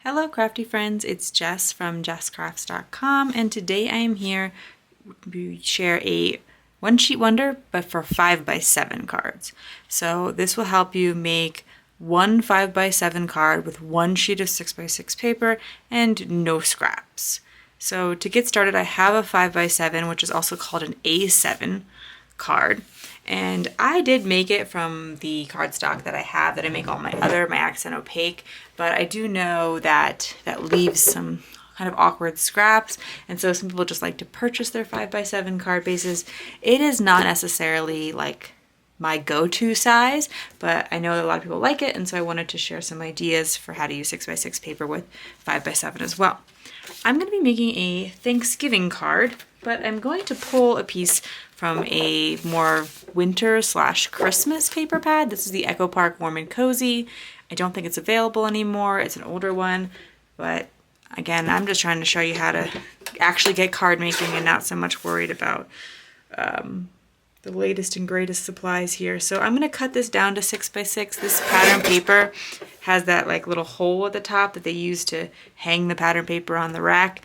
Hello crafty friends, it's Jess from jesscrafts.com, and today I am here to share a one sheet wonder but for 5x7 cards. So this will help you make one 5x7 card with one sheet of 6x6 paper and no scraps. So to get started, I have a 5x7, which is also called an A7 card. And I did make it from the cardstock that I have, that I make all my accent opaque, but I do know that that leaves some kind of awkward scraps, and so some people just like to purchase their 5x7 card bases. It is not necessarily like my go-to size, but I know that a lot of people like it, and so I wanted to share some ideas for how to use 6x6 paper with 5x7 as well. I'm going to be making a Thanksgiving card, but I'm going to pull a piece from a more winter/Christmas paper pad. This is the Opaque Warm and Cozy. I don't think it's available anymore. It's an older one, but again, I'm just trying to show you how to actually get card making and not so much worried about the latest and greatest supplies here. So I'm going to cut this down to 6x6. This pattern paper has that like little hole at the top that they use to hang the pattern paper on the rack.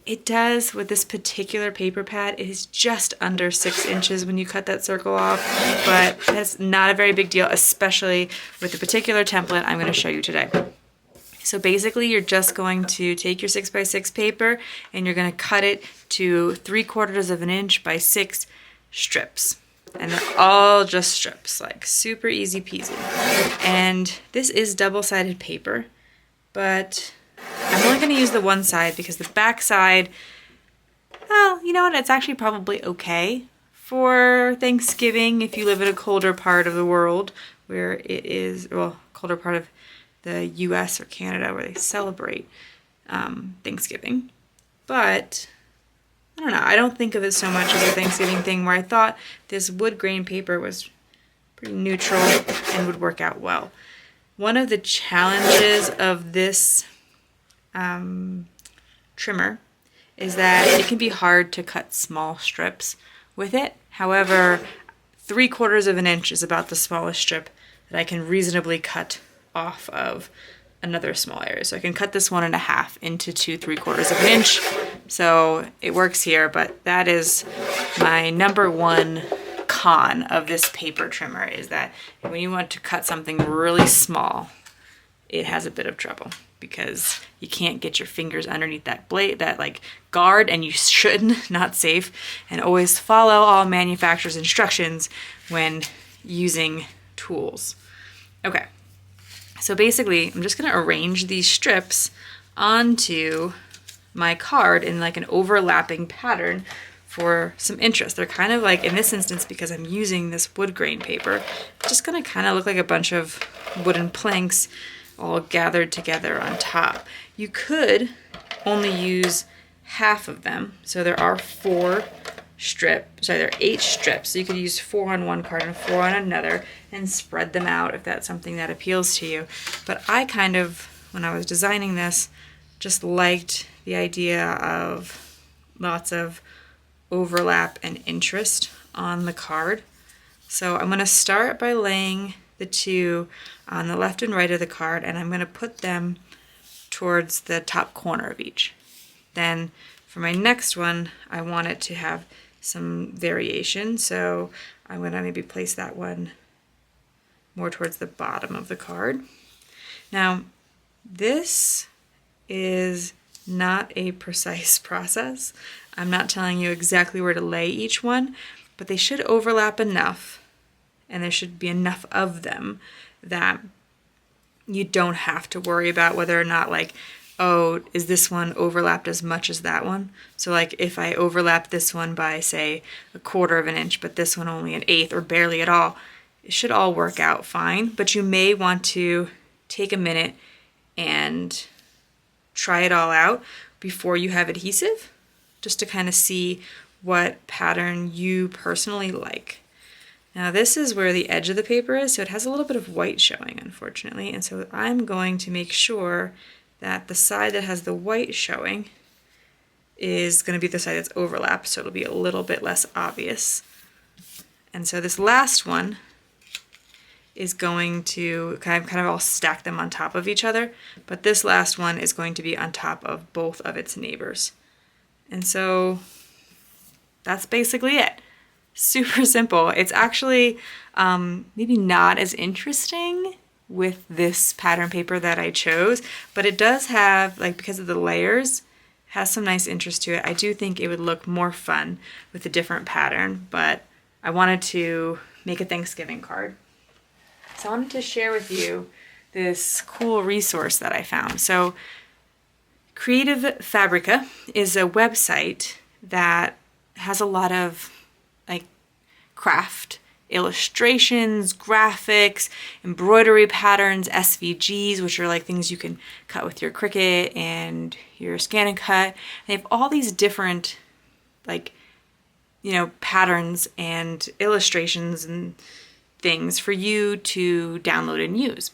It does, with this particular paper pad, it is just under 6 inches when you cut that circle off, but that's not a very big deal, especially with the particular template I'm going to show you today. So basically, you're just going to take your 6x6 paper and you're going to cut it to 3/4 of an inch by 6 strips. And they're all just strips, like super easy peasy. And this is double-sided paper, but I'm only going to use the one side because the back side, well, you know what, it's actually probably okay for Thanksgiving if you live in a colder part of the world where it is, well, colder part of the US or Canada where they celebrate Thanksgiving. But I don't know, I don't think of it so much as a Thanksgiving thing, where I thought this wood grain paper was pretty neutral and would work out well. One of the challenges of this trimmer is that it can be hard to cut small strips with it. However, 3/4 of an inch is about the smallest strip that I can reasonably cut off of another small area. So I can cut this 1 1/2 into 2 3/4 of an inch. So it works here, but that is my number one con of this paper trimmer, is that when you want to cut something really small, it has a bit of trouble because you can't get your fingers underneath that blade, that like guard, and you shouldn't, not safe. And always follow all manufacturer's instructions when using tools. Okay, so basically I'm just gonna arrange these strips onto my card in like an overlapping pattern for some interest. They're kind of like, in this instance, because I'm using this wood grain paper, just gonna kind of look like a bunch of wooden planks all gathered together on top. You could only use half of them. So there are 8 strips. So you could use 4 on one card and 4 on another and spread them out if that's something that appeals to you. But I kind of, when I was designing this, just liked the idea of lots of overlap and interest on the card. So I'm going to start by laying the 2 on the left and right of the card, and I'm going to put them towards the top corner of each. Then for my next one, I want it to have some variation, so I'm going to maybe place that one more towards the bottom of the card. Now, this is not a precise process. I'm not telling you exactly where to lay each one, but they should overlap enough, and there should be enough of them that you don't have to worry about whether or not, like, oh, is this one overlapped as much as that one? So like if I overlap this one by, say, 1/4 of an inch, but this one only 1/8 or barely at all, it should all work out fine. But you may want to take a minute and try it all out before you have adhesive, just to kind of see what pattern you personally like. Now this is where the edge of the paper is, so it has a little bit of white showing, unfortunately, and so I'm going to make sure that the side that has the white showing is going to be the side that's overlapped, so it'll be a little bit less obvious. And so this last one is going to kind of all stack them on top of each other, but this last one is going to be on top of both of its neighbors. And so that's basically it. Super simple. It's actually maybe not as interesting with this pattern paper that I chose, but it does have, like, because of the layers, has some nice interest to it. I do think it would look more fun with a different pattern, but I wanted to make a Thanksgiving card. So I wanted to share with you this cool resource that I found. So Creative Fabrica is a website that has a lot of like craft illustrations, graphics, embroidery patterns, SVGs, which are like things you can cut with your Cricut and your ScanNCut. They have all these different like, you know, patterns and illustrations and things for you to download and use.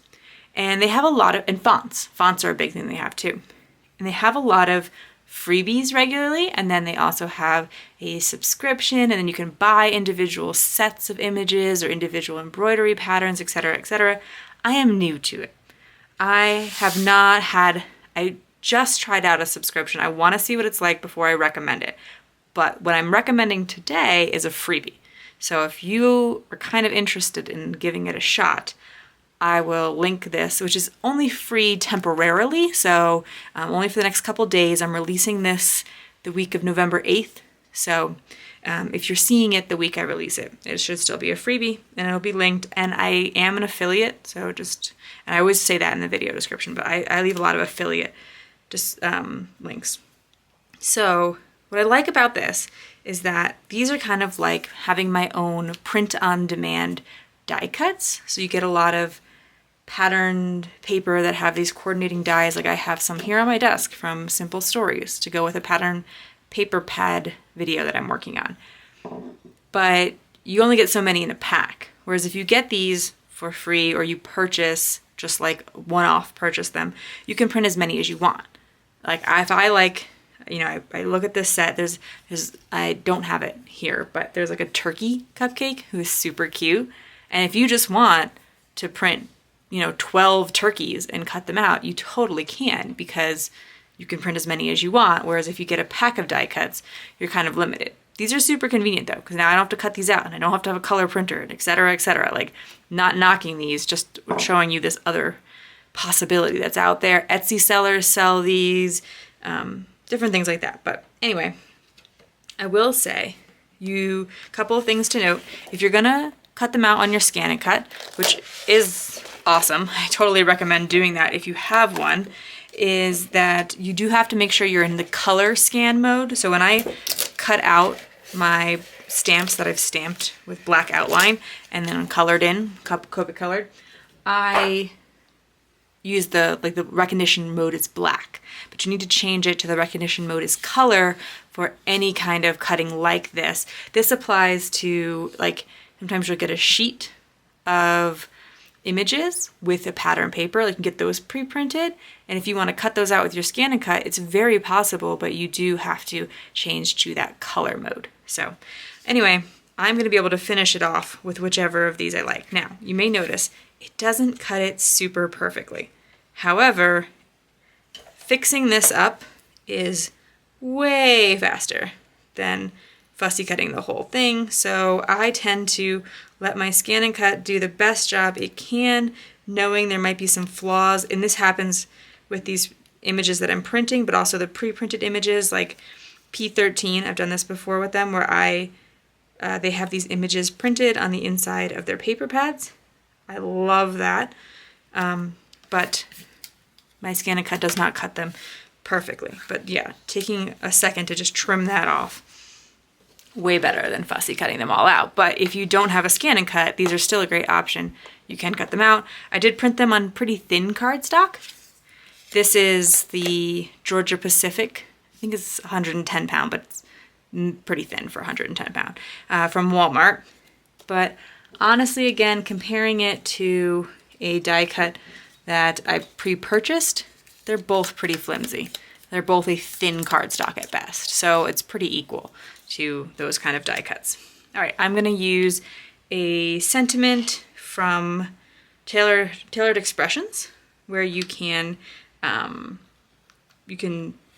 And they have a lot of, and fonts. Fonts are a big thing they have too. And they have a lot of freebies regularly, and then they also have a subscription, and then you can buy individual sets of images or individual embroidery patterns, etc., etc. I am new to it. I just tried out a subscription. I want to see what it's like before I recommend it. But what I'm recommending today is a freebie. So if you are kind of interested in giving it a shot, I will link this, which is only free temporarily, so only for the next couple days. I'm releasing this the week of November 8th, so if you're seeing it the week I release it, it should still be a freebie, and it'll be linked, and I am an affiliate, so and I always say that in the video description, but I leave a lot of affiliate links. So what I like about this is that these are kind of like having my own print-on-demand die cuts, so you get a lot of patterned paper that have these coordinating dies. Like I have some here on my desk from Simple Stories to go with a pattern paper pad video that I'm working on. But you only get so many in a pack. Whereas if you get these for free or you purchase, just like one-off purchase them, you can print as many as you want. Like if I like, you know, I look at this set, I don't have it here, but there's like a turkey cupcake who is super cute. And if you just want to print, you know, 12 turkeys and cut them out, you totally can, because you can print as many as you want. Whereas if you get a pack of die cuts, you're kind of limited. These are super convenient though, because now I don't have to cut these out and I don't have to have a color printer, et cetera, et cetera. Like, not knocking these, just showing you this other possibility that's out there. Etsy sellers sell these, different things like that. But anyway, I will say a couple of things to note. If you're gonna cut them out on your ScanNCut, which is awesome, I totally recommend doing that if you have one, is that you do have to make sure you're in the color scan mode. So when I cut out my stamps that I've stamped with black outline and then colored in, Copic colored, I use the recognition mode is black, but you need to change it to the recognition mode is color for any kind of cutting like this. This applies to, like, sometimes you'll get a sheet of images with a pattern paper, like you can get those pre-printed, and if you want to cut those out with your ScanNCut, it's very possible, but you do have to change to that color mode. So anyway, I'm going to be able to finish it off with whichever of these I like. Now, you may notice it doesn't cut it super perfectly. However, fixing this up is way faster than fussy cutting the whole thing, so I tend to let my ScanNCut do the best job it can, knowing there might be some flaws, and this happens with these images that I'm printing, but also the pre-printed images like P13. I've done this before with them, where they have these images printed on the inside of their paper pads. I love that, but my ScanNCut does not cut them perfectly. But yeah, taking a second to just trim that off, way better than fussy cutting them all out. But if you don't have a ScanNCut, these are still a great option. You can cut them out. I did print them on pretty thin cardstock. This is the Georgia Pacific. I think it's 110 pound, but it's pretty thin for 110 pound, from Walmart. But honestly, again, comparing it to a die cut that I pre-purchased, they're both pretty flimsy. They're both a thin cardstock at best, so it's pretty equal to those kind of die cuts. All right, I'm gonna use a sentiment from tailored expressions, where you can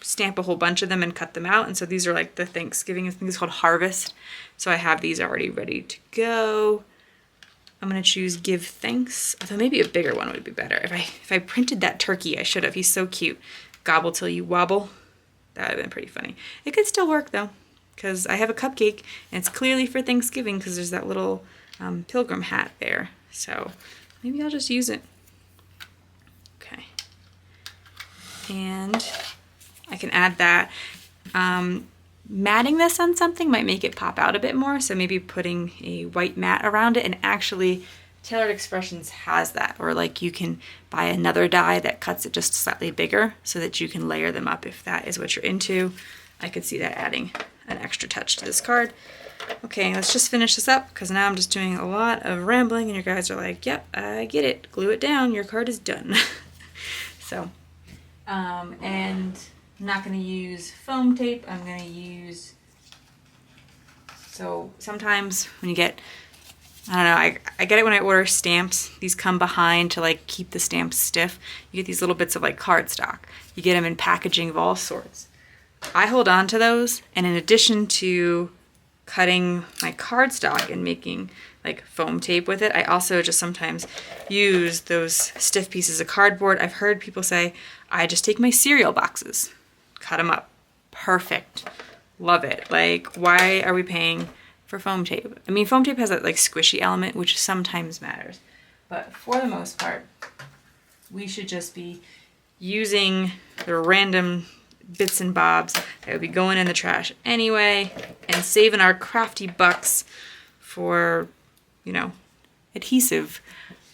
stamp a whole bunch of them and cut them out. And so these are like the Thanksgiving, I think it's called Harvest. So I have these already ready to go. I'm gonna choose Give Thanks. Although maybe a bigger one would be better. If I printed that turkey, I should have. He's so cute. Gobble till you wobble. That would have been pretty funny. It could still work though, because I have a cupcake and it's clearly for Thanksgiving because there's that little pilgrim hat there. So maybe I'll just use it. Okay. And I can add that. Matting this on something might make it pop out a bit more, so maybe putting a white mat around it. And actually Tailored Expressions has that, or like you can buy another die that cuts it just slightly bigger so that you can layer them up if that is what you're into. I could see that adding an extra touch to this card. Okay, let's just finish this up because now I'm just doing a lot of rambling and you guys are like, yep, I get it. Glue it down, your card is done. So, and I'm not going to use foam tape. I'm going to use, so sometimes when you get, I don't know, I get it when I order stamps. These come behind to like keep the stamps stiff. You get these little bits of like cardstock. You get them in packaging of all sorts. I hold on to those, and in addition to cutting my cardstock and making like foam tape with it, I also just sometimes use those stiff pieces of cardboard. I've heard people say, I just take my cereal boxes, cut them up. Perfect. Love it. Like, why are we paying for foam tape? I mean, foam tape has that like squishy element, which sometimes matters. But for the most part, we should just be using the random bits and bobs that would be going in the trash anyway and saving our crafty bucks for, you know, adhesive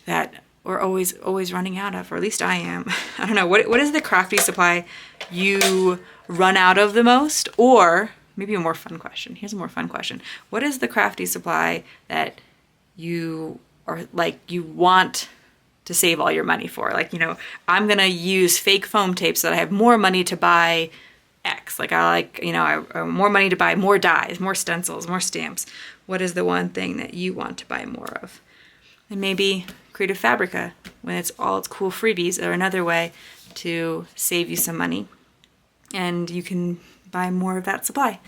that we're always running out of, or at least I am. I don't know, what is the crafty supply you run out of the most? Or maybe a more fun question. Here's a more fun question. What is the crafty supply that you want to save all your money for? Like, you know, I'm gonna use fake foam tape so that I have more money to buy X. Like, I like, you know, I more money to buy more dies, more stencils, more stamps. What is the one thing that you want to buy more of? And maybe Creative Fabrica, when it's all its cool freebies, are another way to save you some money, and you can buy more of that supply.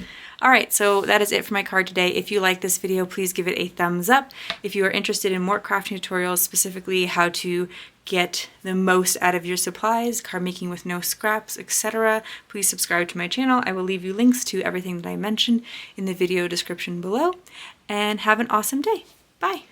All right, so that is it for my card today. If you like this video, please give it a thumbs up. If you are interested in more crafting tutorials, specifically how to get the most out of your supplies, card making with no scraps, etc., please subscribe to my channel. I will leave you links to everything that I mentioned in the video description below. And have an awesome day. Bye.